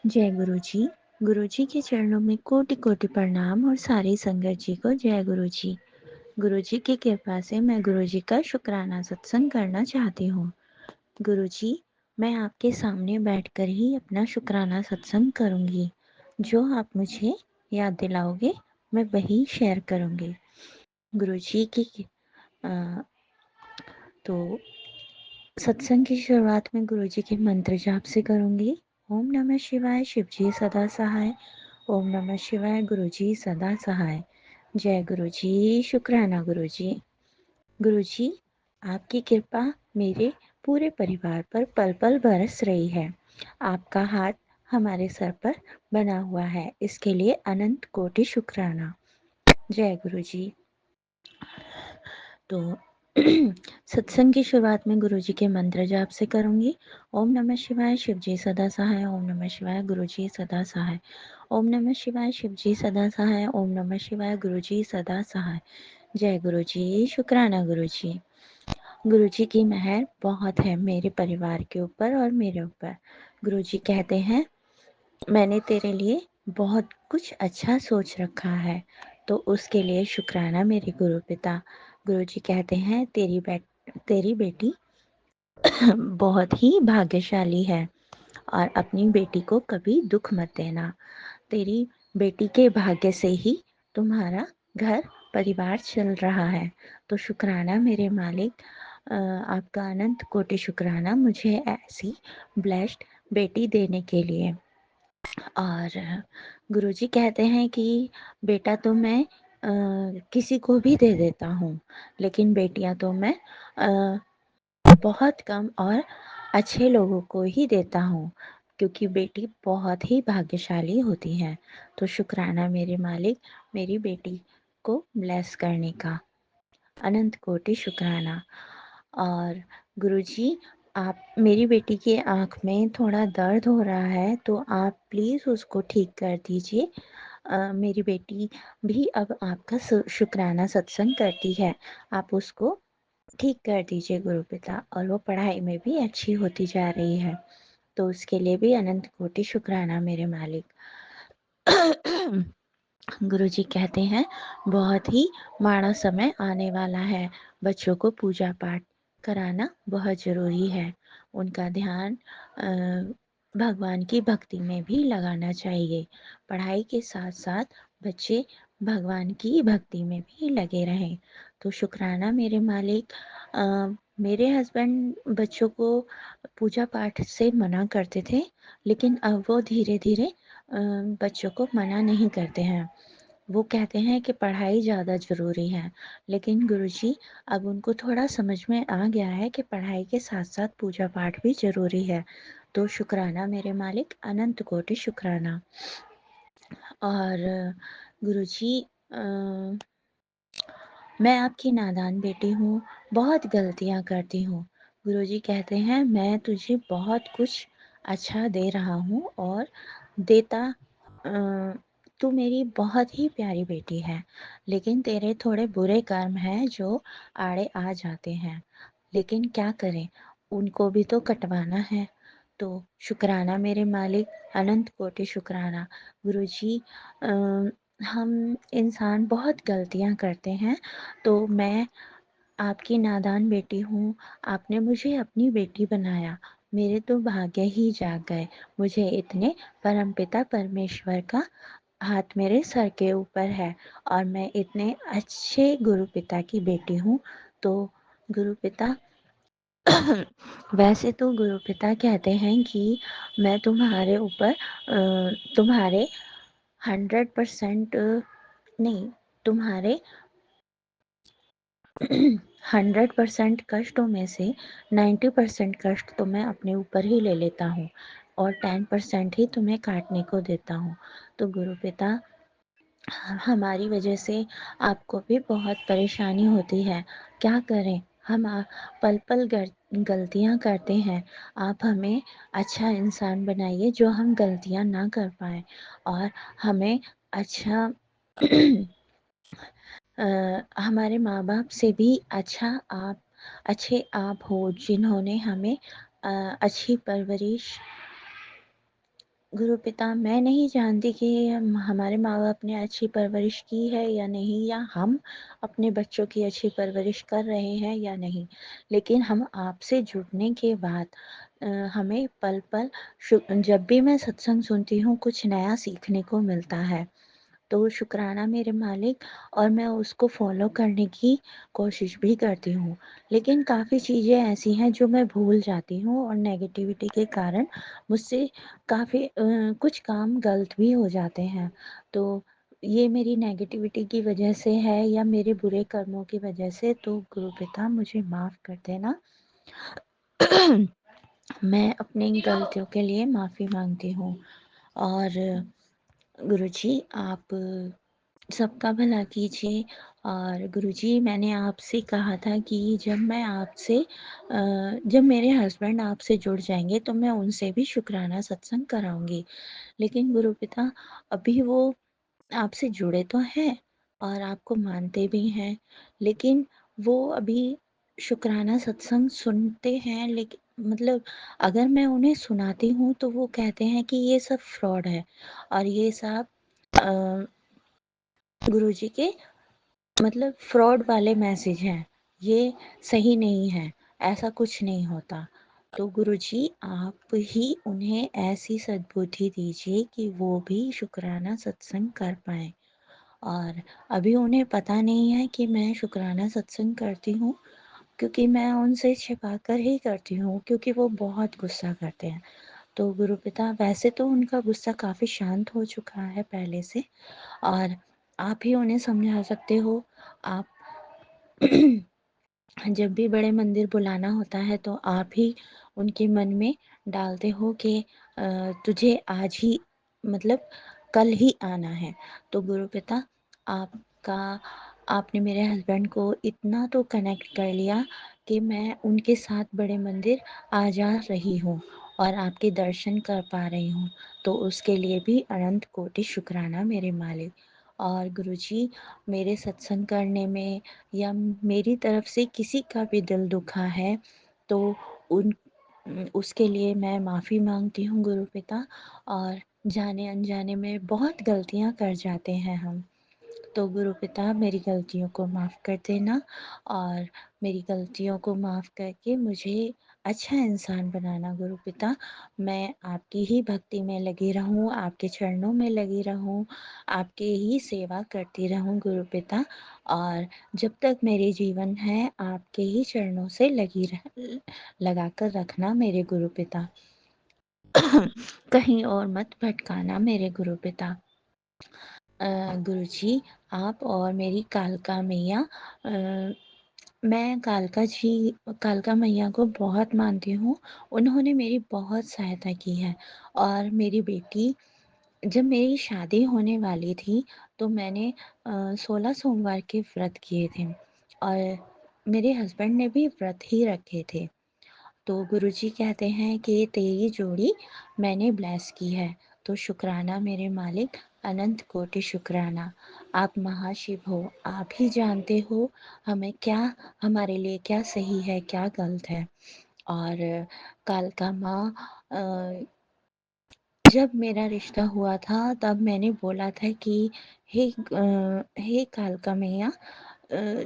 जय गुरु जी। गुरु जी के चरणों में कोटि कोटि प्रणाम और सारी संगत जी को जय गुरु जी। गुरु जी की कृपा से मैं गुरु जी का शुक्राना सत्संग करना चाहती हूँ। गुरु जी, मैं आपके सामने बैठकर ही अपना शुक्राना सत्संग करूँगी। जो आप मुझे याद दिलाओगे मैं वही शेयर करूँगी। गुरु जी की अ, तो सत्संग की शुरुआत में गुरु जी के मंत्र जाप से करूँगी। ओम नमः शिवाय, शिव जी सदा सहाय। ओम नमः शिवाय, गुरु जी सदा सहाय। जय गुरु जी, शुक्राना गुरु जी। गुरु जी, आपकी कृपा मेरे पूरे परिवार पर पल पल बरस रही है। आपका हाथ हमारे सर पर बना हुआ है, इसके लिए अनंत कोटि शुक्राना। जय गुरु जी। तो सत्संग की शुरुआत में गुरु जी के मंत्र जाप से करूंगी। ओम नमः शिवाय, शिव जी सदा सहाय। ओम नमः शिवाय, गुरु जी सदा सहाय। ओम नमः शिवाय, शिव जी सदा सहाय। ओम नमः शिवाय, गुरु जी सदा सहाय। जय गुरु जी, शुक्राना गुरु जी। गुरु जी की मेहर बहुत है मेरे परिवार के ऊपर और मेरे ऊपर। गुरु जी कहते हैं, मैंने तेरे लिए बहुत कुछ अच्छा सोच रखा है, तो उसके लिए शुक्राना मेरे गुरु पिता। गुरु जी कहते हैं, तेरी बेटी बहुत ही भाग्यशाली है और अपनी बेटी को कभी दुख मत देना। तेरी बेटी के भाग्य से ही तुम्हारा घर परिवार चल रहा है। तो शुक्राना मेरे मालिक, आपका अनंत कोटि शुक्राना मुझे ऐसी ब्लेस्ड बेटी देने के लिए। और गुरुजी कहते हैं कि बेटा तो मैं किसी को भी दे देता हूँ, लेकिन बेटियां तो मैं बहुत कम और अच्छे लोगों को ही देता हूँ, क्योंकि बेटी बहुत ही भाग्यशाली होती है। तो शुक्राना मेरे मालिक, मेरी बेटी को ब्लेस करने का अनंत कोटि शुक्राना। और गुरुजी, आप मेरी बेटी की आँख में थोड़ा दर्द हो रहा है, तो आप प्लीज़ उसको ठीक कर दीजिए। मेरी बेटी भी अब आपका शुक्राना सत्संग करती है, आप उसको ठीक कर दीजिए गुरु पिता। और वो पढ़ाई में भी अच्छी होती जा रही है, तो उसके लिए भी अनंत कोटि शुक्राना मेरे मालिक। गुरु जी कहते हैं, बहुत ही माड़ा समय आने वाला है। बच्चों को पूजा पाठ कराना बहुत ज़रूरी है। उनका ध्यान भगवान की भक्ति में भी लगाना चाहिए। पढ़ाई के साथ साथ बच्चे भगवान की भक्ति में भी लगे रहें। तो शुक्राना मेरे मालिक। मेरे हस्बैंड बच्चों को पूजा पाठ से मना करते थे, लेकिन अब वो धीरे धीरे बच्चों को मना नहीं करते हैं। वो कहते हैं कि पढ़ाई ज़्यादा ज़रूरी है, लेकिन गुरुजी अब उनको थोड़ा समझ में आ गया है कि पढ़ाई के साथ साथ पूजा पाठ भी ज़रूरी है। तो शुक्राना मेरे मालिक, अनंत कोटि शुक्राना। और गुरुजी, मैं आपकी नादान बेटी हूँ, बहुत गलतियाँ करती हूँ। गुरुजी कहते हैं, मैं तुझे बहुत कुछ अच्छा दे रहा हूँ और देता। तू मेरी बहुत ही प्यारी बेटी है, लेकिन तेरे थोड़े बुरे कर्म हैं जो आड़े आ जाते हैं, लेकिन क्या करें, उनको भी तो कटवाना है। तो शुक्राना मेरे मालिक, अनंत कोटि शुक्राना। गुरुजी, हम इंसान बहुत गलतियाँ करते हैं, तो मैं आपकी नादान बेटी हूँ, आपने मुझे अपनी बेटी बनाया, मेरे तो भाग्य ही जाग गए। मुझे इतने परमपिता परमेश्वर का हाथ मेरे सर के ऊपर है और मैं इतने अच्छे गुरु पिता की बेटी हूँ। तो गुरु पिता, वैसे तो गुरु पिता कहते हैं कि मैं तुम्हारे ऊपर तुम्हारे 100% नहीं, तुम्हारे 100% कष्टों में से 90% कष्ट तो मैं अपने ऊपर ही ले लेता हूँ और 10% ही तुम्हें काटने को देता हूँ। तो गुरु पिता, हमारी वजह से आपको भी बहुत परेशानी होती है, क्या करें, हम पल पल गलतियाँ करते हैं। आप हमें अच्छा इंसान बनाइए जो हम गलतियाँ ना कर पाए, और हमें अच्छा हमारे माँ बाप से भी अच्छे आप हो, जिन्होंने हमें अच्छी परवरिश गुरुपिता, मैं नहीं जानती कि हमारे माँ-बाप ने अच्छी परवरिश की है या नहीं, या हम अपने बच्चों की अच्छी परवरिश कर रहे हैं या नहीं। लेकिन हम आपसे जुड़ने के बाद हमें पल-पल जब भी मैं सत्संग सुनती हूँ, कुछ नया सीखने को मिलता है। तो शुक्राना मेरे मालिक, और मैं उसको फ़ॉलो करने की कोशिश भी करती हूँ। लेकिन काफ़ी चीज़ें ऐसी हैं जो मैं भूल जाती हूँ, और नेगेटिविटी के कारण मुझसे काफ़ी कुछ काम गलत भी हो जाते हैं। तो ये मेरी नेगेटिविटी की वजह से है या मेरे बुरे कर्मों की वजह से, तो गुरुपिता मुझे माफ़ कर देना। मैं अपनी गलतियों के लिए माफ़ी माँगती हूँ। और गुरुजी, आप सबका भला कीजिए। और गुरुजी, मैंने आपसे कहा था कि जब मेरे हस्बैंड आपसे जुड़ जाएँगे तो मैं उनसे भी शुक्राना सत्संग कराऊँगी। लेकिन गुरुपिता, अभी वो आपसे जुड़े तो हैं और आपको मानते भी हैं, लेकिन वो अभी शुक्राना सत्संग सुनते हैं, लेकिन मतलब अगर मैं उन्हें सुनाती हूँ तो वो कहते हैं कि ये सब फ्रॉड है, और ये सब अ, गुरुजी के मतलब फ्रॉड वाले मैसेज हैं, ये सही नहीं है, ऐसा कुछ नहीं होता। तो गुरुजी, आप ही उन्हें ऐसी सद्बुद्धि दीजिए कि वो भी शुक्राना सत्संग कर पाएँ। और अभी उन्हें पता नहीं है कि मैं शुक्राना सत्संग करती हूँ, क्योंकि मैं उनसे छिपा कर ही करती हूँ, क्योंकि वो बहुत गुस्सा करते हैं। तो गुरुपिता, वैसे तो उनका गुस्सा काफ़ी शांत हो चुका है पहले से, और आप ही उन्हें समझा सकते हो। आप जब भी बड़े मंदिर बुलाना होता है तो आप ही उनके मन में डालते हो कि तुझे आज ही, मतलब कल ही आना है। तो गुरुपिता, आपका आपने मेरे हस्बैंड को इतना तो कनेक्ट कर लिया कि मैं उनके साथ बड़े मंदिर आ जा रही हूँ और आपके दर्शन कर पा रही हूँ। तो उसके लिए भी अनंत कोटि शुक्राना मेरे मालिक। और गुरुजी, मेरे सत्संग करने में या मेरी तरफ से किसी का भी दिल दुखा है तो उन उसके लिए मैं माफ़ी माँगती हूँ गुरुपिता। और जाने अनजाने में बहुत गलतियाँ कर जाते हैं हम। तो गुरुपिता, मेरी गलतियों को माफ़ कर देना, और मेरी गलतियों को माफ़ करके मुझे अच्छा इंसान बनाना गुरुपिता। मैं आपकी ही भक्ति में लगी रहूँ, आपके चरणों में लगी रहूँ, आपकी ही सेवा करती रहूँ गुरुपिता। और जब तक मेरे जीवन है, आपके ही चरणों से लगा कर रखना मेरे गुरुपिता। कहीं और मत भटकाना मेरे गुरुपिता। गुरुजी, आप और मेरी कालका मैया, मैं कालका मैया को बहुत मानती हूँ। उन्होंने मेरी बहुत सहायता की है। और मेरी बेटी, जब मेरी शादी होने वाली थी तो मैंने 16 सोमवार के व्रत किए थे, और मेरे हस्बैंड ने भी व्रत ही रखे थे। तो गुरुजी कहते हैं कि तेरी जोड़ी मैंने ब्लेस की है। तो शुक्राना मेरे मालिक, अनंत कोटि शुक्राना। आप महाशिव हो, आप ही जानते हो हमें क्या, हमारे लिए क्या सही है क्या गलत है। और कालका माँ, जब मेरा रिश्ता हुआ था तब मैंने बोला था कि हे कालका मैया, अ,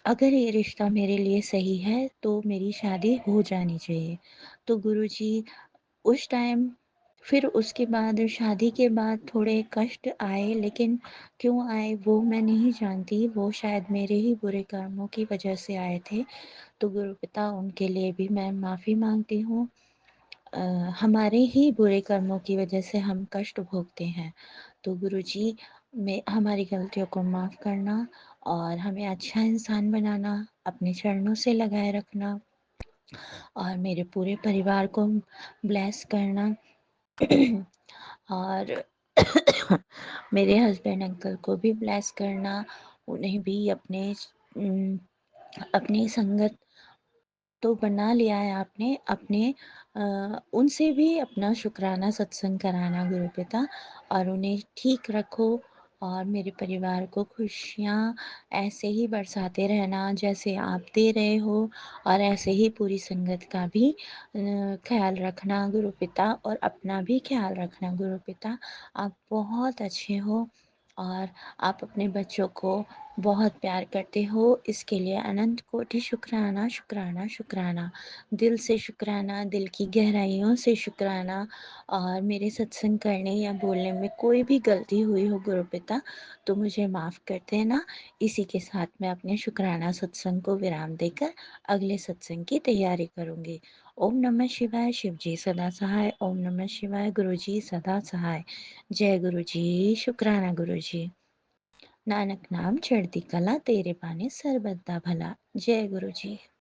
अगर ये रिश्ता मेरे लिए सही है तो मेरी शादी हो जानी चाहिए। तो गुरुजी, उस टाइम, फिर उसके बाद शादी के बाद थोड़े कष्ट आए, लेकिन क्यों आए वो मैं नहीं जानती, वो शायद मेरे ही बुरे कर्मों की वजह से आए थे। तो गुरुपिता, उनके लिए भी मैं माफ़ी मांगती हूँ। अ, हमारे ही बुरे कर्मों की वजह से हम कष्ट भोगते हैं। तो गुरुजी, मैं हमारी गलतियों को माफ़ करना, और हमें अच्छा इंसान बनाना, अपने चरणों से लगाए रखना, और मेरे पूरे परिवार को ब्लेस करना। और मेरे हस्बैंड अंकल को भी ब्लेस करना, उन्हें भी अपनी संगत तो बना लिया है आपने अपने, उनसे भी अपना शुक्राना सत्संग कराना गुरुपिता, और उन्हें ठीक रखो, और मेरे परिवार को खुशियाँ ऐसे ही बरसाते रहना जैसे आप दे रहे हो, और ऐसे ही पूरी संगत का भी ख़्याल रखना गुरु पिता, और अपना भी ख़्याल रखना गुरु पिता। आप बहुत अच्छे हो और आप अपने बच्चों को बहुत प्यार करते हो, इसके लिए अनंत कोटि शुक्राना, शुक्राना, शुक्राना। दिल से शुक्राना, दिल की गहराइयों से शुक्राना। और मेरे सत्संग करने या बोलने में कोई भी गलती हुई हो गुरु पिता, तो मुझे माफ़ कर देना। इसी के साथ मैं अपने शुक्राना सत्संग को विराम देकर अगले सत्संग की तैयारी करूँगी। ओम नमः शिवाय, शिव जी सदा सहाय। ओम नमः शिवाय, गुरु जी सदा सहाय। जय गुरु जी, शुक्राना गुरु जी। नानक नाम चढ़ती कला, तेरे पानी सरबत दा भला। जय गुरु जी।